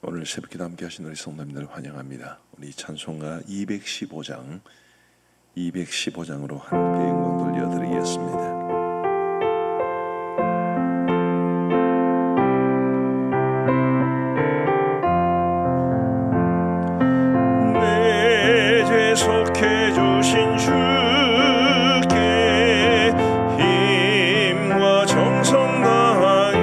오늘 새벽기도 함께 하신 우리 성도님들 환영합니다. 우리 찬송가 215장으로 함께 영광 돌려드리겠습니다. 내 죄 속해 주신 주께 힘과 정성 다하니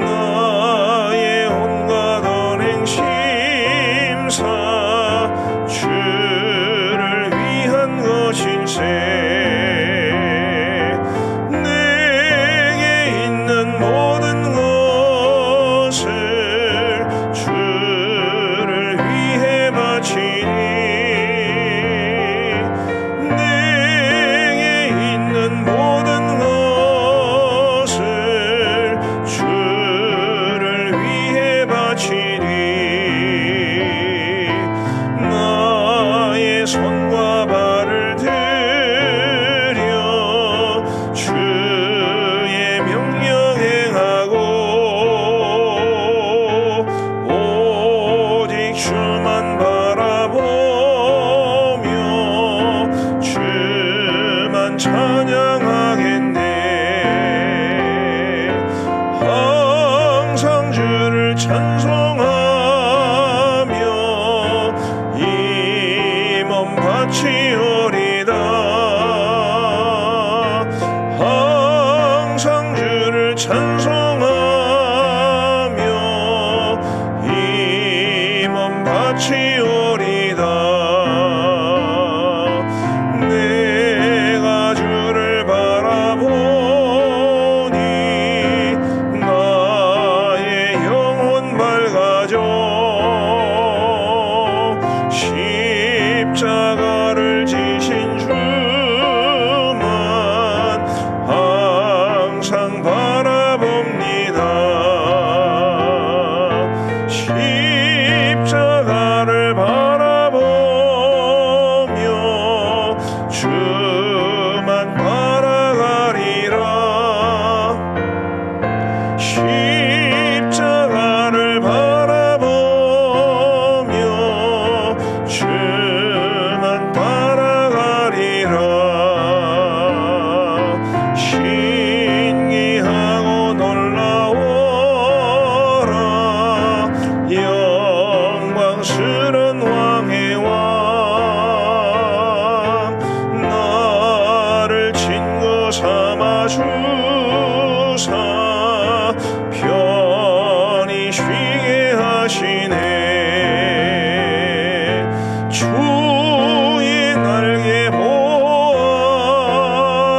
나의 온갖 언행 심사 주를 위한 것인세. 내게 있는 모든 것을 주를 위해 바치니 내게 있는 모든 것을 주를 위해 바치니 나의 손과 발을 들여 주의 명령 행하고 오직 주만 바라보며 주만 찬양하겠네. 항상 주를 찬송하며 이 몸 바치오리다. 항상 주를 찬송하며 이 몸 바치오리다. 내가 주를 바라보니 나의 영혼 밝아져 십자가를 지신 주만 항상 바라봅니다. 십자가를 바라보며 주만 바라가리라. 십자가를 바라보며 주만 바라가리라. 신기하고 놀라워라 영광스런 왕의 왕. 나를 친구 삼아 주사 편히 쉬게 하시네. 주의 날개 보호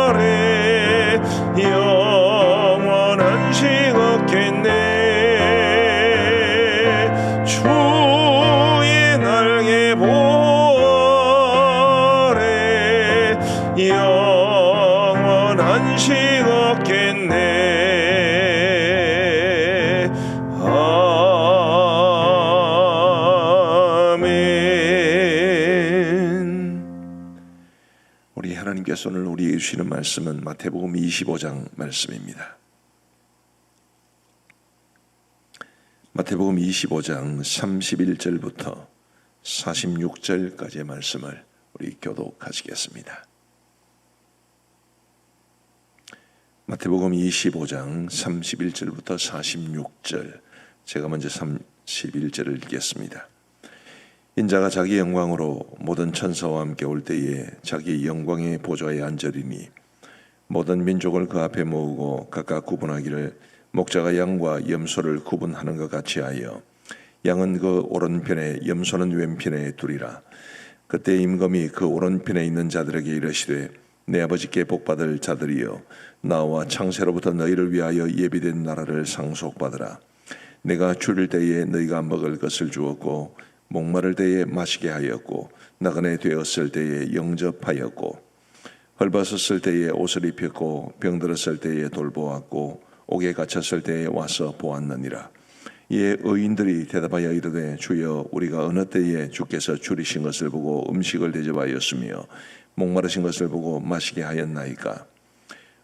아래 영원한 식 없겠네. 주의 날개 보호 아래 영원한 식 없겠네. 아멘. 우리 하나님께서 오늘 우리에게 주시는 말씀은 마태복음 25장 말씀입니다. 마태복음 25장 31절부터 46절까지의 말씀을 우리 교독하시겠습니다. 마태복음 25장 31절부터 46절, 제가 먼저 31절을 읽겠습니다. 인자가 자기 영광으로 모든 천사와 함께 올 때에 자기 영광의 보좌에 앉으리니 모든 민족을 그 앞에 모으고 각각 구분하기를 목자가 양과 염소를 구분하는 것 같이 하여 양은 그 오른편에 염소는 왼편에 두리라. 그때 임금이 그 오른편에 있는 자들에게 이르시되 내 아버지께 복받을 자들이여 나와 창세로부터 너희를 위하여 예비된 나라를 상속받으라. 내가 줄일 때에 너희가 먹을 것을 주었고 목마를 때에 마시게 하였고 나그네 되었을 때에 영접하였고 헐벗었을 때에 옷을 입혔고 병들었을 때에 돌보았고 옥에 갇혔을 때에 와서 보았느니라. 이에 의인들이 대답하여 이르되 주여 우리가 어느 때에 주께서 줄이신 것을 보고 음식을 대접하였으며 목마르신 것을 보고 마시게 하였나이까.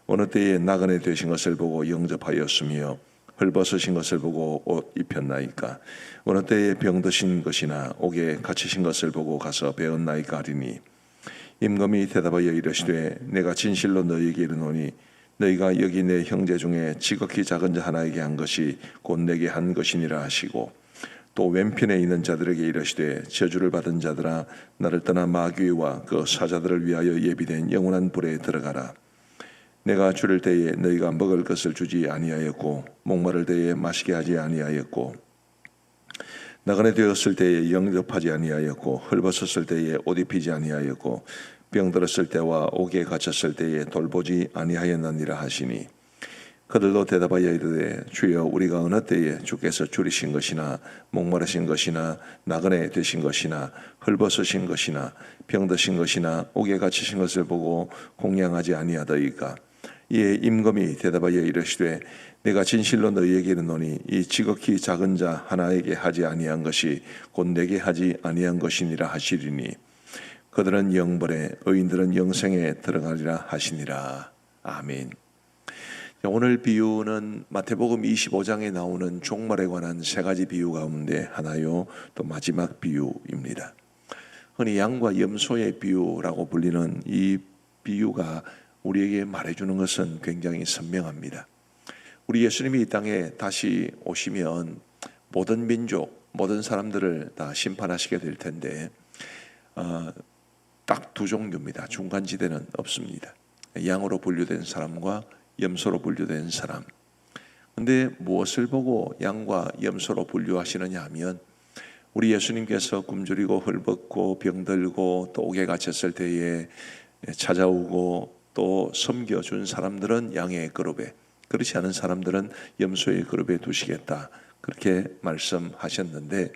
어느 때에 나그네 되신 것을 보고 영접하였으며 헐벗으신 것을 보고 옷 입혔나이까? 어느 때에 병드신 것이나 옥에 갇히신 것을 보고 가서 배웠나이까 하리니, 임금이 대답하여 이르시되 내가 진실로 너희에게 이르노니 너희가 여기 내 형제 중에 지극히 작은 자 하나에게 한 것이 곧 내게 한 것이니라 하시고, 또 왼편에 있는 자들에게 이르시되 저주를 받은 자들아 나를 떠나 마귀와 그 사자들을 위하여 예비된 영원한 불에 들어가라. 내가 줄일 때에 너희가 먹을 것을 주지 아니하였고 목마를 때에 마시게 하지 아니하였고 나그네 되었을 때에 영접하지 아니하였고 헐벗었을 때에 옷 입히지 아니하였고 병들었을 때와 옥에 갇혔을 때에 돌보지 아니하였느니라 하시니, 그들도 대답하여 이르되 주여 우리가 어느 때에 주께서 줄이신 것이나 목마르신 것이나 나그네 되신 것이나 헐벗으신 것이나 병드신 것이나 옥에 갇히신 것을 보고 공양하지 아니하더이까? 이에 임금이 대답하여 이르시되 내가 진실로 너희에게 이르노니 이 지극히 작은 자 하나에게 하지 아니한 것이 곧 내게 하지 아니한 것이니라 하시리니, 그들은 영벌에 의인들은 영생에 들어가리라 하시니라. 아멘. 오늘 비유는 마태복음 25장에 나오는 종말에 관한 세 가지 비유 가운데 하나요, 또 마지막 비유입니다. 흔히 양과 염소의 비유라고 불리는 이 비유가 우리에게 말해주는 것은 굉장히 선명합니다. 우리 예수님이 이 땅에 다시 오시면 모든 민족, 모든 사람들을 다 심판하시게 될 텐데 딱 두 종류입니다. 중간지대는 없습니다. 양으로 분류된 사람과 염소로 분류된 사람. 근데 무엇을 보고 양과 염소로 분류하시느냐 하면, 우리 예수님께서 굶주리고 헐벗고 병들고 또 옥에 갇혔을 때에 찾아오고 또 섬겨준 사람들은 양의 그룹에, 그렇지 않은 사람들은 염소의 그룹에 두시겠다, 그렇게 말씀하셨는데,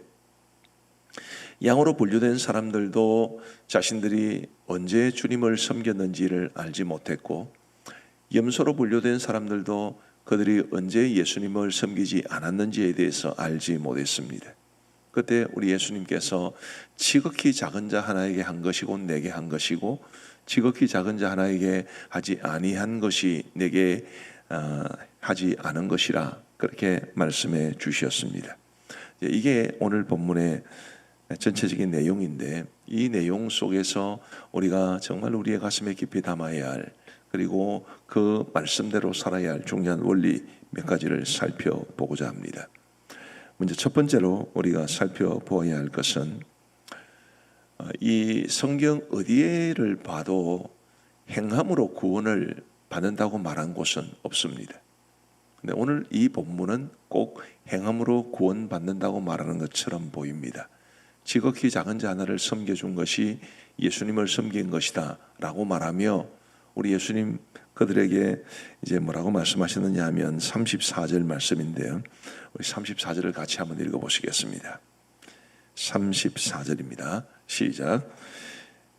양으로 분류된 사람들도 자신들이 언제 주님을 섬겼는지를 알지 못했고, 염소로 분류된 사람들도 그들이 언제 예수님을 섬기지 않았는지에 대해서 알지 못했습니다. 그때 우리 예수님께서 지극히 작은 자 하나에게 한 것이 곧 내게 한 것이고 지극히 작은 자 하나에게 하지 아니한 것이 내게 하지 않은 것이라, 그렇게 말씀해 주셨습니다. 이게 오늘 본문의 전체적인 내용인데, 이 내용 속에서 우리가 정말 우리의 가슴에 깊이 담아야 할, 그리고 그 말씀대로 살아야 할 중요한 원리 몇 가지를 살펴보고자 합니다. 먼저 첫 번째로 우리가 살펴보아야 할 것은, 이 성경 어디에를 봐도 행함으로 구원을 받는다고 말한 곳은 없습니다. 근데 오늘 이 본문은 꼭 행함으로 구원받는다고 말하는 것처럼 보입니다. 지극히 작은 자 하나를 섬겨준 것이 예수님을 섬긴 것이다 라고 말하며, 우리 예수님 그들에게 이제 뭐라고 말씀하셨느냐 하면 34절 말씀인데요, 우리 34절을 같이 한번 읽어보시겠습니다. 34절입니다. 시작.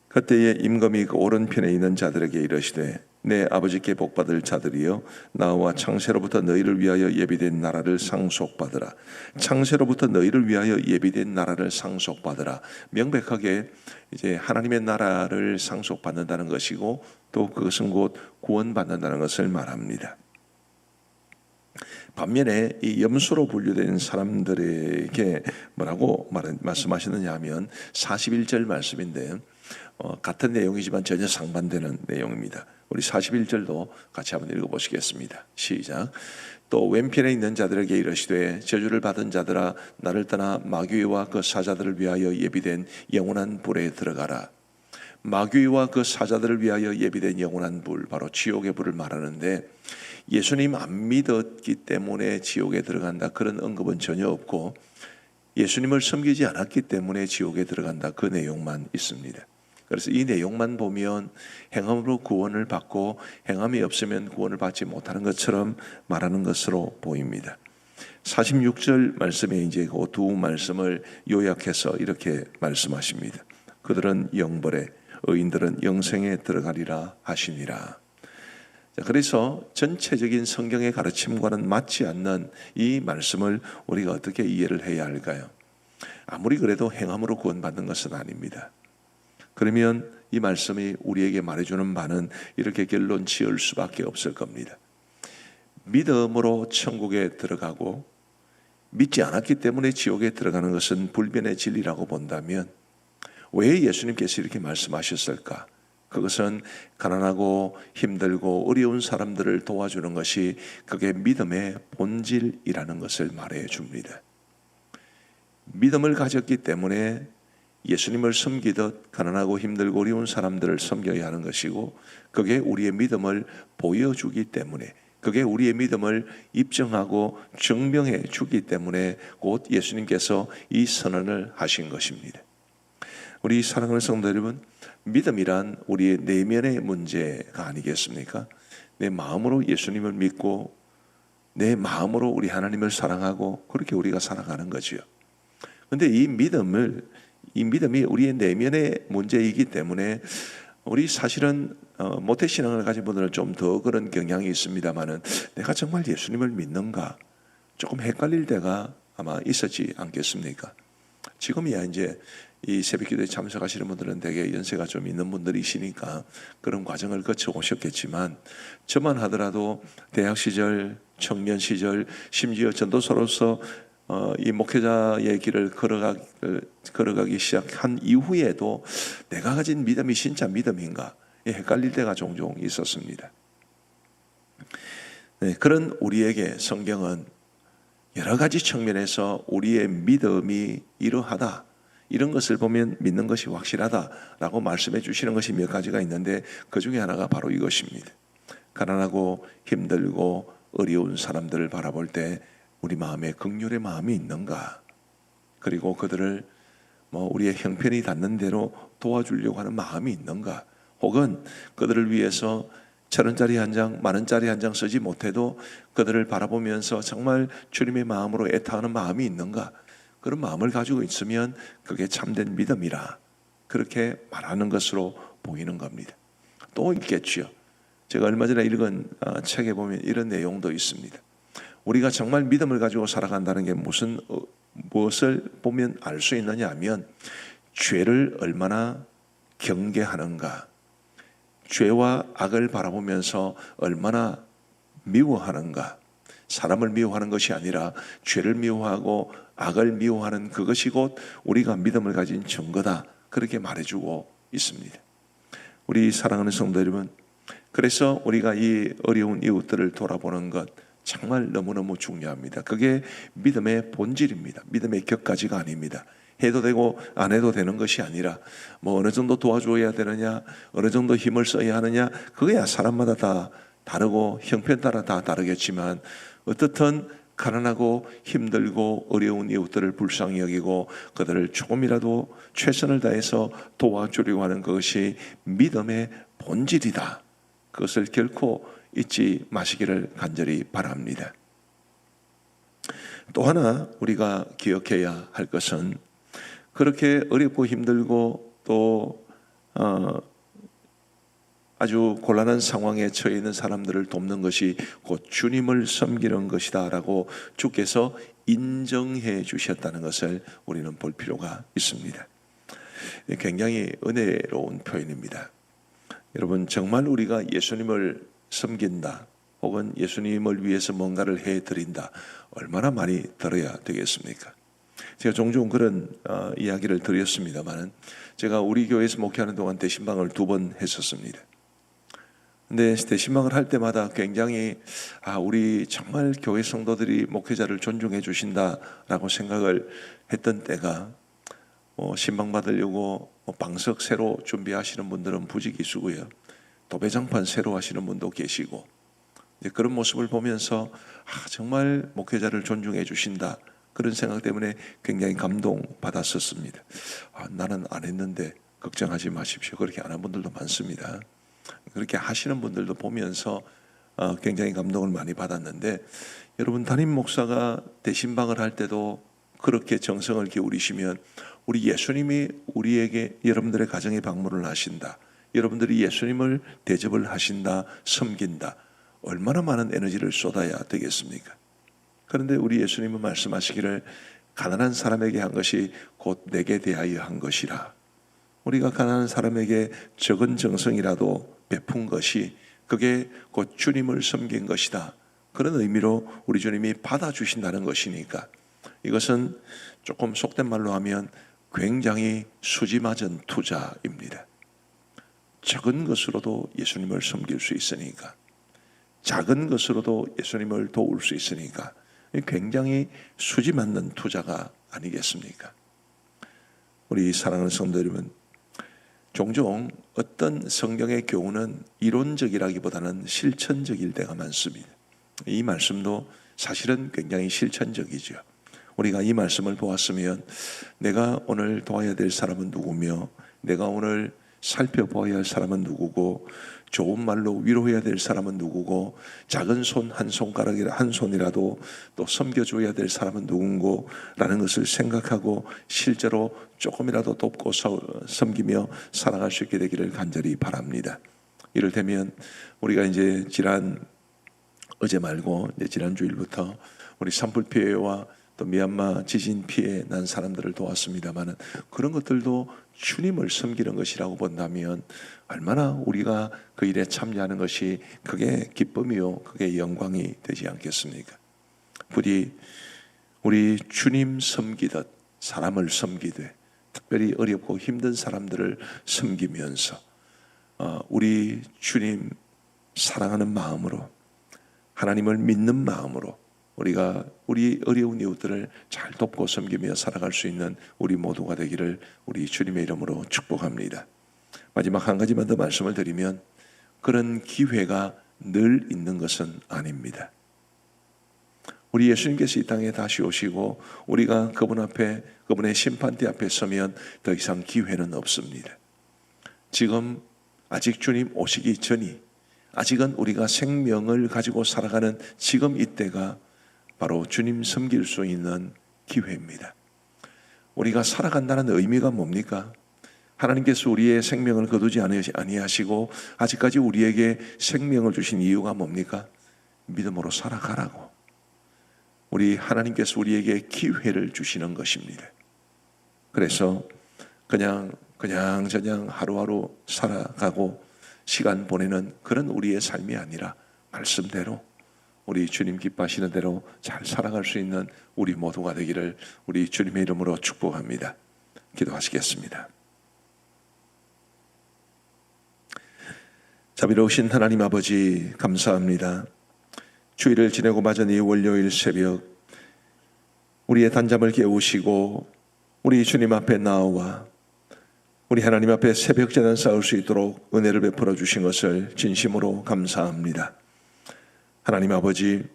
그때에 임금이 그 오른편에 있는 자들에게 이르시되 내 아버지께 복받을 자들이여, 나와 창세로부터 너희를 위하여 예비된 나라를 상속받으라. 창세로부터 너희를 위하여 예비된 나라를 상속받으라. 명백하게 이제 하나님의 나라를 상속받는다는 것이고, 또 그것은 곧 구원받는다는 것을 말합니다. 반면에 이 염소로 분류된 사람들에게 뭐라고 말씀하시느냐 하면 41절 말씀인데, 같은 내용이지만 전혀 상반되는 내용입니다. 우리 41절도 같이 한번 읽어보시겠습니다. 시작. 또 왼편에 있는 자들에게 이르시되 저주를 받은 자들아 나를 떠나 마귀와 그 사자들을 위하여 예비된 영원한 불에 들어가라. 마귀와 그 사자들을 위하여 예비된 영원한 불, 바로 지옥의 불을 말하는데, 예수님 안 믿었기 때문에 지옥에 들어간다 그런 언급은 전혀 없고, 예수님을 섬기지 않았기 때문에 지옥에 들어간다 그 내용만 있습니다. 그래서 이 내용만 보면 행함으로 구원을 받고 행함이 없으면 구원을 받지 못하는 것처럼 말하는 것으로 보입니다. 46절 말씀에 이제 그 두 말씀을 요약해서 이렇게 말씀하십니다. 그들은 영벌에 의인들은 영생에 들어가리라 하시니라. 그래서 전체적인 성경의 가르침과는 맞지 않는 이 말씀을 우리가 어떻게 이해를 해야 할까요? 아무리 그래도 행함으로 구원받는 것은 아닙니다. 그러면 이 말씀이 우리에게 말해주는 바는 이렇게 결론 지을 수밖에 없을 겁니다. 믿음으로 천국에 들어가고 믿지 않았기 때문에 지옥에 들어가는 것은 불변의 진리라고 본다면 왜 예수님께서 이렇게 말씀하셨을까? 그것은 가난하고 힘들고 어려운 사람들을 도와주는 것이 그게 믿음의 본질이라는 것을 말해 줍니다. 믿음을 가졌기 때문에 예수님을 섬기듯 가난하고 힘들고 어려운 사람들을 섬겨야 하는 것이고, 그게 우리의 믿음을 보여주기 때문에, 그게 우리의 믿음을 입증하고 증명해 주기 때문에 곧 예수님께서 이 선언을 하신 것입니다. 우리 사랑하는 성도 여러분, 믿음이란 우리의 내면의 문제가 아니겠습니까? 내 마음으로 예수님을 믿고 내 마음으로 우리 하나님을 사랑하고 그렇게 우리가 살아가는 거지요. 그런데 이 믿음이 우리의 내면의 문제이기 때문에 우리 사실은 모태신앙을 가진 분들은 좀 더 그런 경향이 있습니다만은, 내가 정말 예수님을 믿는가 조금 헷갈릴 때가 아마 있었지 않겠습니까? 지금이야 이제 이 새벽기도에 참석하시는 분들은 되게 연세가 좀 있는 분들이시니까 그런 과정을 거쳐 오셨겠지만, 저만 하더라도 대학 시절, 청년 시절, 심지어 전도사로서 이 목회자의 길을 걸어가기 시작한 이후에도 내가 가진 믿음이 진짜 믿음인가 헷갈릴 때가 종종 있었습니다. 네, 그런 우리에게 성경은 여러 가지 측면에서 우리의 믿음이 이러하다, 이런 것을 보면 믿는 것이 확실하다라고 말씀해 주시는 것이 몇 가지가 있는데, 그 중에 하나가 바로 이것입니다. 가난하고 힘들고 어려운 사람들을 바라볼 때 우리 마음에 긍휼의 마음이 있는가, 그리고 그들을 우리의 형편이 닿는 대로 도와주려고 하는 마음이 있는가, 혹은 그들을 위해서 1,000원짜리 한 장, 10,000원짜리 한 장 쓰지 못해도 그들을 바라보면서 정말 주님의 마음으로 애타하는 마음이 있는가, 그런 마음을 가지고 있으면 그게 참된 믿음이라 그렇게 말하는 것으로 보이는 겁니다. 또 있겠지요. 제가 얼마 전에 읽은 책에 보면 이런 내용도 있습니다. 우리가 정말 믿음을 가지고 살아간다는 게 무엇을 보면 알 수 있느냐 하면, 죄를 얼마나 경계하는가, 죄와 악을 바라보면서 얼마나 미워하는가. 사람을 미워하는 것이 아니라 죄를 미워하고 악을 미워하는 그것이 곧 우리가 믿음을 가진 증거다, 그렇게 말해주고 있습니다. 우리 사랑하는 성도 여러분, 그래서 우리가 이 어려운 이웃들을 돌아보는 것 정말 너무너무 중요합니다. 그게 믿음의 본질입니다. 믿음의 격가지가 아닙니다. 해도 되고 안 해도 되는 것이 아니라 어느 정도 도와줘야 되느냐, 어느 정도 힘을 써야 하느냐, 그거야 사람마다 다 다르고 형편 따라 다 다르겠지만, 어떻든 가난하고 힘들고 어려운 이웃들을 불쌍히 여기고 그들을 조금이라도 최선을 다해서 도와주려고 하는 것이 믿음의 본질이다. 그것을 결코 잊지 마시기를 간절히 바랍니다. 또 하나 우리가 기억해야 할 것은, 그렇게 어렵고 힘들고 또 아주 곤란한 상황에 처해 있는 사람들을 돕는 것이 곧 주님을 섬기는 것이다 라고 주께서 인정해 주셨다는 것을 우리는 볼 필요가 있습니다. 굉장히 은혜로운 표현입니다. 여러분, 정말 우리가 예수님을 섬긴다, 혹은 예수님을 위해서 뭔가를 해드린다, 얼마나 많이 들어야 되겠습니까? 제가 종종 그런 이야기를 드렸습니다만, 제가 우리 교회에서 목회하는 동안 대신방을 2번 했었습니다. 근데 대신방을 할 때마다 굉장히 우리 정말 교회 성도들이 목회자를 존중해 주신다라고 생각을 했던 때가, 신방 받으려고 방석 새로 준비하시는 분들은 부지기수고요, 도배장판 새로 하시는 분도 계시고, 그런 모습을 보면서 정말 목회자를 존중해 주신다, 그런 생각 때문에 굉장히 감동받았었습니다. 나는 안 했는데 걱정하지 마십시오. 그렇게 안 한 분들도 많습니다. 그렇게 하시는 분들도 보면서 굉장히 감동을 많이 받았는데, 여러분, 담임 목사가 대신방을 할 때도 그렇게 정성을 기울이시면 우리 예수님이 우리에게, 여러분들의 가정에 방문을 하신다, 여러분들이 예수님을 대접을 하신다, 섬긴다, 얼마나 많은 에너지를 쏟아야 되겠습니까? 그런데 우리 예수님은 말씀하시기를, 가난한 사람에게 한 것이 곧 내게 대하여 한 것이라. 우리가 가난한 사람에게 적은 정성이라도 베푼 것이 그게 곧 주님을 섬긴 것이다, 그런 의미로 우리 주님이 받아주신다는 것이니까 이것은 조금 속된 말로 하면 굉장히 수지맞은 투자입니다. 적은 것으로도 예수님을 섬길 수 있으니까, 작은 것으로도 예수님을 도울 수 있으니까 굉장히 수지맞는 투자가 아니겠습니까? 우리 사랑하는 성도 여러분, 종종 어떤 성경의 교훈은 이론적이라기보다는 실천적일 때가 많습니다. 이 말씀도 사실은 굉장히 실천적이죠. 우리가 이 말씀을 보았으면 내가 오늘 도와야 될 사람은 누구며, 내가 오늘 살펴보아야 할 사람은 누구고, 좋은 말로 위로해야 될 사람은 누구고, 작은 손 한 손가락이라 한 손이라도 또 섬겨줘야 될 사람은 누군고 라는 것을 생각하고 실제로 조금이라도 돕고 섬기며 살아갈 수 있게 되기를 간절히 바랍니다. 이를테면 우리가 이제 어제 말고 이제 지난 주일부터 우리 산불 피해와 또 미얀마 지진 피해 난 사람들을 도왔습니다만은, 그런 것들도 주님을 섬기는 것이라고 본다면 얼마나 우리가 그 일에 참여하는 것이 그게 기쁨이요, 그게 영광이 되지 않겠습니까? 부디 우리 주님 섬기듯 사람을 섬기되, 특별히 어렵고 힘든 사람들을 섬기면서 우리 주님 사랑하는 마음으로, 하나님을 믿는 마음으로 우리가 우리 어려운 이웃들을 잘 돕고 섬기며 살아갈 수 있는 우리 모두가 되기를 우리 주님의 이름으로 축복합니다. 마지막 한 가지만 더 말씀을 드리면, 그런 기회가 늘 있는 것은 아닙니다. 우리 예수님께서 이 땅에 다시 오시고 우리가 그분 앞에, 그분의 심판대 앞에 서면 더 이상 기회는 없습니다. 지금 아직 주님 오시기 전이, 아직은 우리가 생명을 가지고 살아가는 지금 이때가 바로 주님 섬길 수 있는 기회입니다. 우리가 살아간다는 의미가 뭡니까? 하나님께서 우리의 생명을 거두지 아니하시고 아직까지 우리에게 생명을 주신 이유가 뭡니까? 믿음으로 살아가라고. 우리 하나님께서 우리에게 기회를 주시는 것입니다. 그래서 그냥 하루하루 살아가고 시간 보내는 그런 우리의 삶이 아니라 말씀대로 우리 주님 기뻐하시는 대로 잘 살아갈 수 있는 우리 모두가 되기를 우리 주님의 이름으로 축복합니다. 기도하시겠습니다. 자비로우신 하나님 아버지, 감사합니다. 주일을 지내고 맞은 이 월요일 새벽, 우리의 단잠을 깨우시고 우리 주님 앞에 나와 우리 하나님 앞에 새벽 제단 쌓을 수 있도록 은혜를 베풀어 주신 것을 진심으로 감사합니다. 하나님 아버지,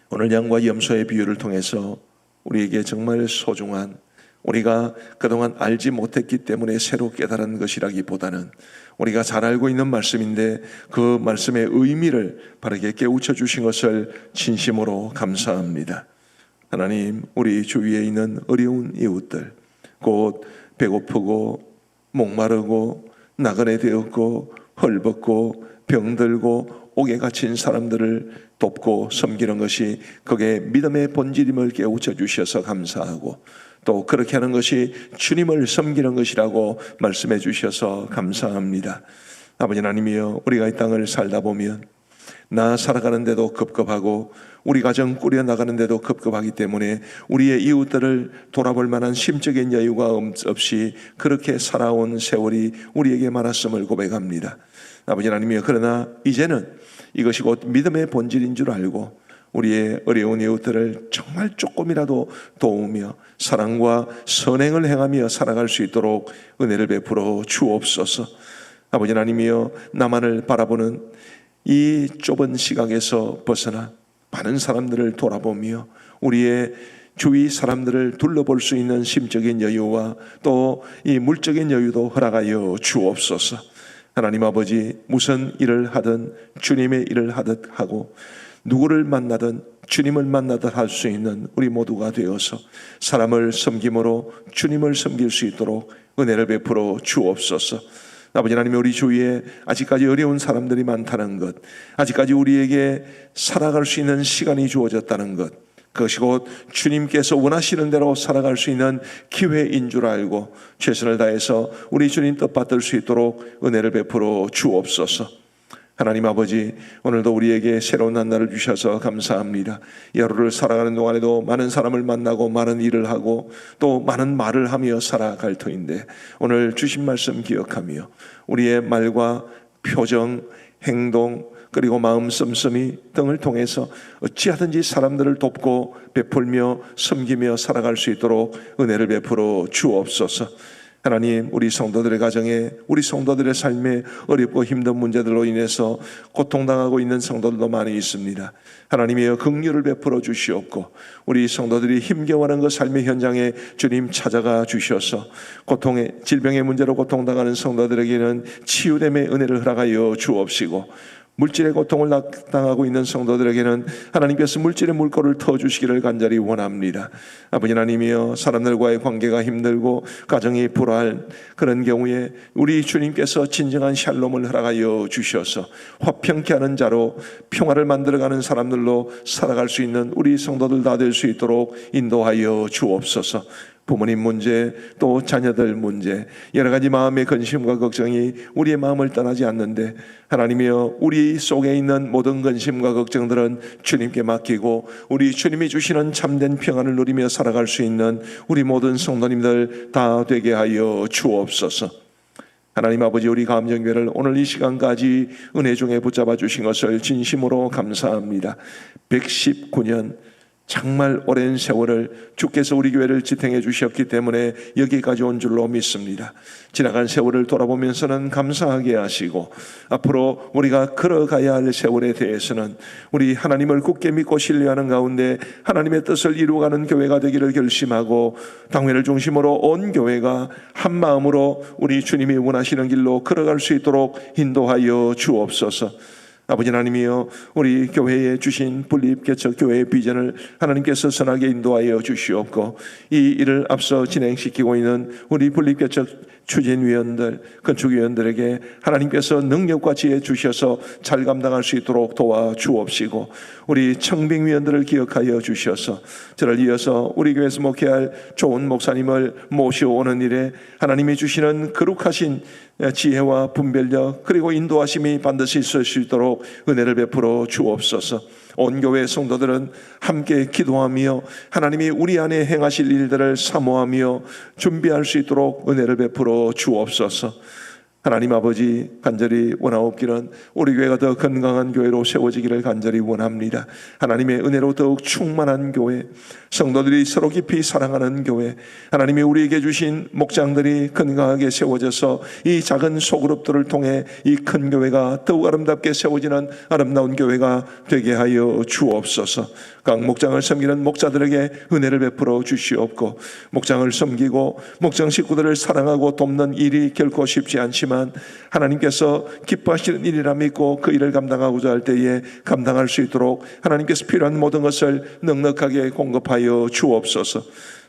오늘 양과 염소의 비유를 통해서 우리에게 정말 소중한, 우리가 그동안 알지 못했기 때문에 새로 깨달은 것이라기보다는 우리가 잘 알고 있는 말씀인데 그 말씀의 의미를 바르게 깨우쳐 주신 것을 진심으로 감사합니다. 하나님, 우리 주위에 있는 어려운 이웃들, 곧 배고프고 목마르고 나그네 되었고 헐벗고 병들고 옥에 갇힌 사람들을 돕고 섬기는 것이 그게 믿음의 본질임을 깨우쳐 주셔서 감사하고, 또 그렇게 하는 것이 주님을 섬기는 것이라고 말씀해 주셔서 감사합니다. 아버지 하나님이여, 우리가 이 땅을 살다 보면 나 살아가는데도 급급하고 우리 가정 꾸려나가는데도 급급하기 때문에 우리의 이웃들을 돌아볼 만한 심적인 여유가 없이 그렇게 살아온 세월이 우리에게 많았음을 고백합니다. 아버지 하나님이여, 그러나 이제는 이것이 곧 믿음의 본질인 줄 알고 우리의 어려운 이웃들을 정말 조금이라도 도우며 사랑과 선행을 행하며 살아갈 수 있도록 은혜를 베풀어 주옵소서. 아버지 하나님이여, 나만을 바라보는 이 좁은 시각에서 벗어나 많은 사람들을 돌아보며 우리의 주위 사람들을 둘러볼 수 있는 심적인 여유와 또 이 물적인 여유도 허락하여 주옵소서. 하나님 아버지, 무슨 일을 하든 주님의 일을 하듯 하고 누구를 만나든 주님을 만나듯 할 수 있는 우리 모두가 되어서 사람을 섬김으로 주님을 섬길 수 있도록 은혜를 베풀어 주옵소서. 아버지 하나님, 우리 주위에 아직까지 어려운 사람들이 많다는 것, 아직까지 우리에게 살아갈 수 있는 시간이 주어졌다는 것, 그것이 곧 주님께서 원하시는 대로 살아갈 수 있는 기회인 줄 알고 최선을 다해서 우리 주님 뜻받들 수 있도록 은혜를 베풀어 주옵소서. 하나님 아버지, 오늘도 우리에게 새로운 한 날을 주셔서 감사합니다. 이 하루를 살아가는 동안에도 많은 사람을 만나고 많은 일을 하고 또 많은 말을 하며 살아갈 터인데, 오늘 주신 말씀 기억하며 우리의 말과 표정, 행동, 그리고 마음 씀씀이 등을 통해서 어찌하든지 사람들을 돕고 베풀며 섬기며 살아갈 수 있도록 은혜를 베풀어 주옵소서. 하나님, 우리 성도들의 가정에, 우리 성도들의 삶에 어렵고 힘든 문제들로 인해서 고통당하고 있는 성도들도 많이 있습니다. 하나님이여, 긍휼을 베풀어 주시옵고 우리 성도들이 힘겨워하는 그 삶의 현장에 주님 찾아가 주셔서 고통의, 질병의 문제로 고통당하는 성도들에게는 치유됨의 은혜를 허락하여 주옵시고, 물질의 고통을 당하고 있는 성도들에게는 하나님께서 물질의 물꼬를 터주시기를 간절히 원합니다. 아버지 하나님이여, 사람들과의 관계가 힘들고 가정이 불화할 그런 경우에 우리 주님께서 진정한 샬롬을 허락하여 주셔서 화평케 하는 자로 평화를 만들어가는 사람들로 살아갈 수 있는 우리 성도들 다 될 수 있도록 인도하여 주옵소서. 부모님 문제, 또 자녀들 문제, 여러 가지 마음의 근심과 걱정이 우리의 마음을 떠나지 않는데, 하나님이여, 우리 속에 있는 모든 근심과 걱정들은 주님께 맡기고 우리 주님이 주시는 참된 평안을 누리며 살아갈 수 있는 우리 모든 성도님들 다 되게 하여 주옵소서. 하나님 아버지, 우리 감정교회를 오늘 이 시간까지 은혜 중에 붙잡아 주신 것을 진심으로 감사합니다. 119년, 정말 오랜 세월을 주께서 우리 교회를 지탱해 주셨기 때문에 여기까지 온 줄로 믿습니다. 지나간 세월을 돌아보면서는 감사하게 하시고, 앞으로 우리가 걸어가야 할 세월에 대해서는 우리 하나님을 굳게 믿고 신뢰하는 가운데 하나님의 뜻을 이루어가는 교회가 되기를 결심하고, 당회를 중심으로 온 교회가 한 마음으로 우리 주님이 원하시는 길로 걸어갈 수 있도록 인도하여 주옵소서. 아버지 하나님이여, 우리 교회에 주신 분립개척 교회의 비전을 하나님께서 선하게 인도하여 주시옵고, 이 일을 앞서 진행시키고 있는 우리 분립개척 추진위원들, 건축위원들에게 하나님께서 능력과 지혜 주셔서 잘 감당할 수 있도록 도와주옵시고, 우리 청빙위원들을 기억하여 주셔서 저를 이어서 우리 교회에서 목회할 좋은 목사님을 모셔오는 일에 하나님이 주시는 거룩하신 지혜와 분별력 그리고 인도하심이 반드시 있을 수 있도록 은혜를 베풀어 주옵소서. 온 교회 성도들은 함께 기도하며 하나님이 우리 안에 행하실 일들을 사모하며 준비할 수 있도록 은혜를 베풀어 주옵소서. 하나님 아버지, 간절히 원하옵기는 우리 교회가 더 건강한 교회로 세워지기를 간절히 원합니다. 하나님의 은혜로 더욱 충만한 교회, 성도들이 서로 깊이 사랑하는 교회, 하나님이 우리에게 주신 목장들이 건강하게 세워져서 이 작은 소그룹들을 통해 이 큰 교회가 더욱 아름답게 세워지는 아름다운 교회가 되게 하여 주옵소서. 각 목장을 섬기는 목자들에게 은혜를 베풀어 주시옵고, 목장을 섬기고 목장 식구들을 사랑하고 돕는 일이 결코 쉽지 않지만 하나님께서 기뻐하시는 일이라 믿고 그 일을 감당하고자 할 때에 감당할 수 있도록 하나님께서 필요한 모든 것을 넉넉하게 공급하여 주옵소서.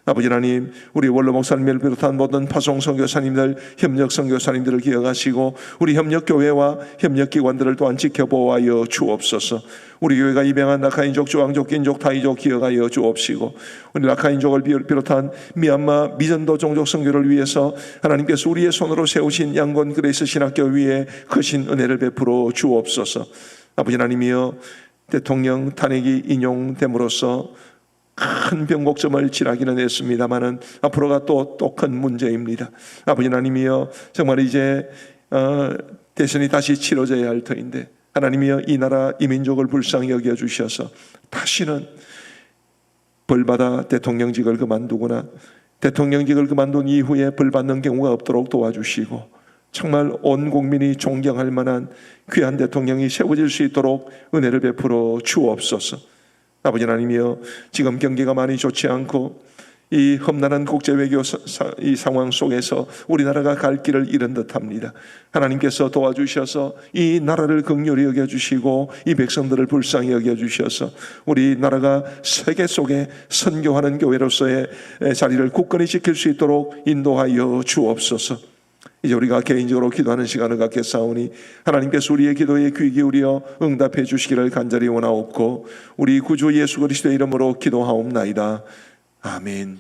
아버지 하나님, 우리 원로 목사님을 비롯한 모든 파송 선교사님들, 협력 선교사님들을 기억하시고 우리 협력교회와 협력기관들을 또한 지켜보아여 주옵소서. 우리 교회가 입양한 라카인족, 주황족, 긴족, 타이족 기억하여 주옵시고, 우리 라카인족을 비롯한 미얀마 미전도 종족 선교를 위해서 하나님께서 우리의 손으로 세우신 양곤 그레이스 신학교 위에 크신 은혜를 베풀어 주옵소서. 아버지 하나님이여, 대통령 탄핵이 인용됨으로써 큰 변곡점을 지나기는 했습니다마는 앞으로가 또 큰 문제입니다. 아버지 하나님이여, 정말 이제 대선이 다시 치러져야 할 터인데 하나님이여, 이 나라 이 민족을 불쌍히 여겨주셔서 다시는 벌받아 대통령직을 그만두거나 대통령직을 그만둔 이후에 벌받는 경우가 없도록 도와주시고, 정말 온 국민이 존경할 만한 귀한 대통령이 세워질 수 있도록 은혜를 베풀어 주옵소서. 아버지 하나님이여, 지금 경기가 많이 좋지 않고 이 험난한 국제외교 이 상황 속에서 우리나라가 갈 길을 잃은 듯합니다. 하나님께서 도와주셔서 이 나라를 긍휼히 여겨주시고 이 백성들을 불쌍히 여겨주셔서 우리 나라가 세계 속에 선교하는 교회로서의 자리를 굳건히 지킬 수 있도록 인도하여 주옵소서. 이제 우리가 개인적으로 기도하는 시간을 갖겠사오니 하나님께서 우리의 기도에 귀 기울여 응답해 주시기를 간절히 원하옵고 우리 구주 예수 그리스도의 이름으로 기도하옵나이다. 아멘.